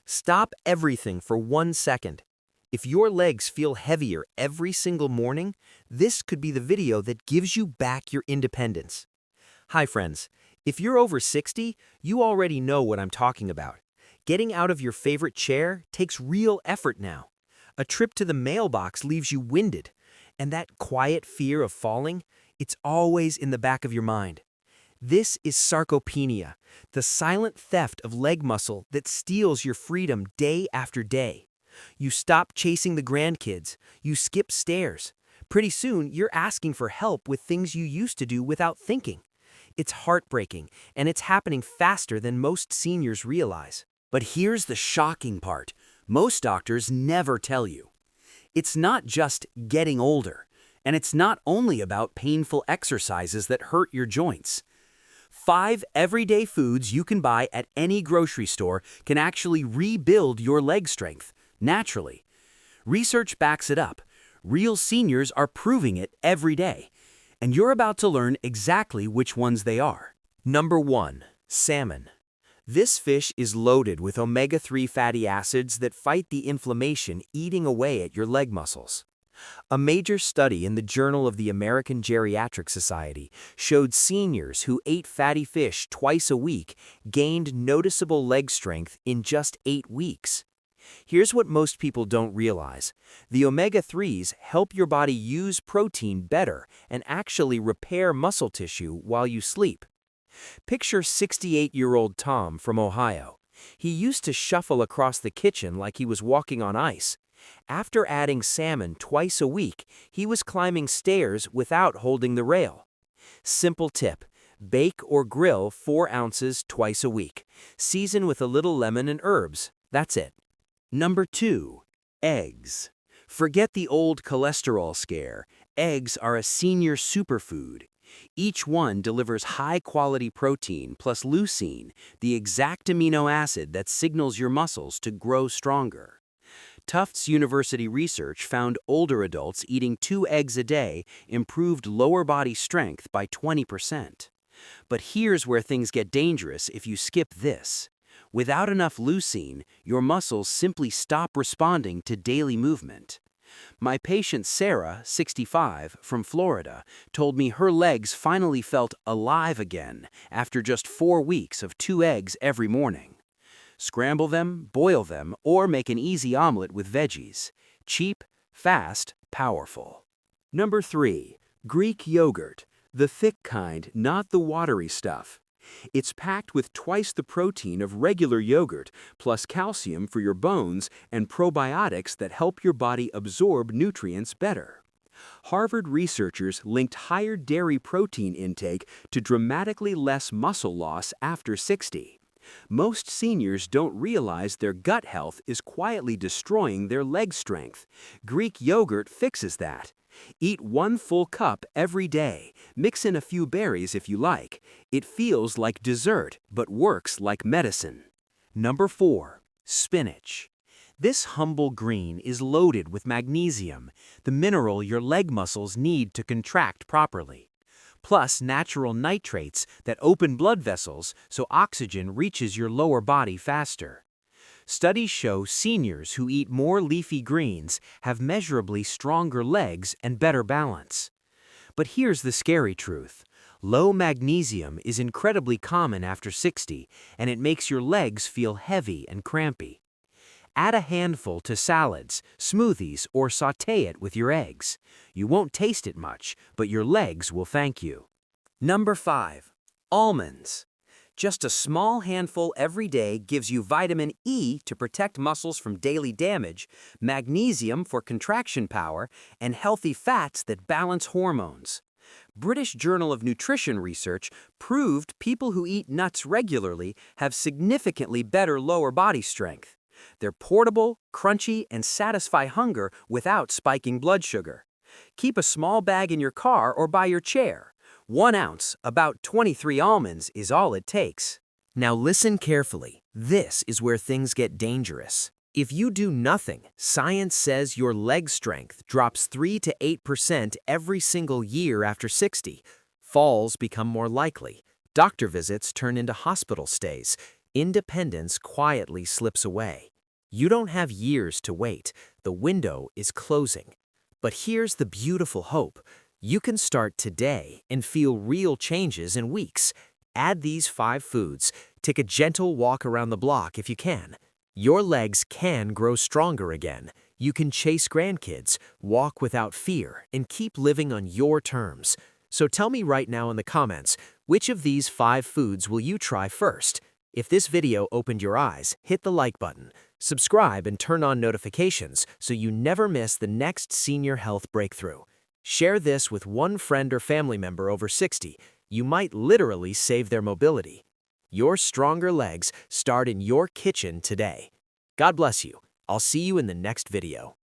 Stop everything for 1 second. If your legs feel heavier every single morning, this could be the video that gives you back your independence. Hi friends, if you're over 60, you already know what I'm talking about. Getting out of your favorite chair takes real effort now. A trip to the mailbox leaves you winded, and that quiet fear of falling, it's always in the back of your mind. This is sarcopenia, the silent theft of leg muscle that steals your freedom day after day. You stop chasing the grandkids, you skip stairs. Pretty soon, you're asking for help with things you used to do without thinking. It's heartbreaking, and it's happening faster than most seniors realize. But here's the shocking part. Most doctors never tell you. It's not just getting older, and it's not only about painful exercises that hurt your joints. 5 everyday foods you can buy at any grocery store can actually rebuild your leg strength, naturally. Research backs it up. Real seniors are proving it every day. And you're about to learn exactly which ones they are. Number 1. Salmon. This fish is loaded with omega-3 fatty acids that fight the inflammation eating away at your leg muscles. A major study in the Journal of the American Geriatric Society showed seniors who ate fatty fish twice a week gained noticeable leg strength in just 8 weeks. Here's what most people don't realize. The omega-3s help your body use protein better and actually repair muscle tissue while you sleep. Picture 68-year-old Tom from Ohio. He used to shuffle across the kitchen like he was walking on ice. After adding salmon twice a week, he was climbing stairs without holding the rail. Simple tip: bake or grill 4 ounces twice a week. Season with a little lemon and herbs. That's it. Number 2. Eggs. Forget the old cholesterol scare. Eggs are a senior superfood. Each one delivers high-quality protein plus leucine, the exact amino acid that signals your muscles to grow stronger. Tufts University research found older adults eating 2 eggs a day improved lower body strength by 20%. But here's where things get dangerous if you skip this. Without enough leucine, your muscles simply stop responding to daily movement. My patient Sarah, 65, from Florida, told me her legs finally felt alive again after just 4 weeks of 2 eggs every morning. Scramble them, boil them, or make an easy omelet with veggies. Cheap, fast, powerful. Number 3. Greek yogurt. The thick kind, not the watery stuff. It's packed with twice the protein of regular yogurt, plus calcium for your bones and probiotics that help your body absorb nutrients better. Harvard researchers linked higher dairy protein intake to dramatically less muscle loss after 60. Most seniors don't realize their gut health is quietly destroying their leg strength. Greek yogurt fixes that. Eat 1 full cup every day. Mix in a few berries if you like. It feels like dessert, but works like medicine. Number 4. Spinach. This humble green is loaded with magnesium, the mineral your leg muscles need to contract properly. Plus natural nitrates that open blood vessels so oxygen reaches your lower body faster. Studies show seniors who eat more leafy greens have measurably stronger legs and better balance. But here's the scary truth. Low magnesium is incredibly common after 60, and it makes your legs feel heavy and crampy. Add a handful to salads, smoothies, or sauté it with your eggs. You won't taste it much, but your legs will thank you. Number 5. Almonds. Just a small handful every day gives you vitamin E to protect muscles from daily damage, magnesium for contraction power, and healthy fats that balance hormones. British Journal of Nutrition research proved people who eat nuts regularly have significantly better lower body strength. They're portable, crunchy, and satisfy hunger without spiking blood sugar. Keep a small bag in your car or by your chair. 1 ounce, about 23 almonds, is all it takes. Now listen carefully. This is where things get dangerous. If you do nothing, science says your leg strength drops 3 to 8% every single year after 60. Falls become more likely. Doctor visits turn into hospital stays. Independence quietly slips away. You don't have years to wait. The window is closing. But here's the beautiful hope. You can start today and feel real changes in weeks. Add these 5 foods. Take a gentle walk around the block if you can. Your legs can grow stronger again. You can chase grandkids, walk without fear, and keep living on your terms. So tell me right now in the comments, which of these 5 foods will you try first? If this video opened your eyes, hit the like button. Subscribe and turn on notifications so you never miss the next senior health breakthrough. Share this with one friend or family member over 60. You might literally save their mobility. Your stronger legs start in your kitchen today. God bless you. I'll see you in the next video.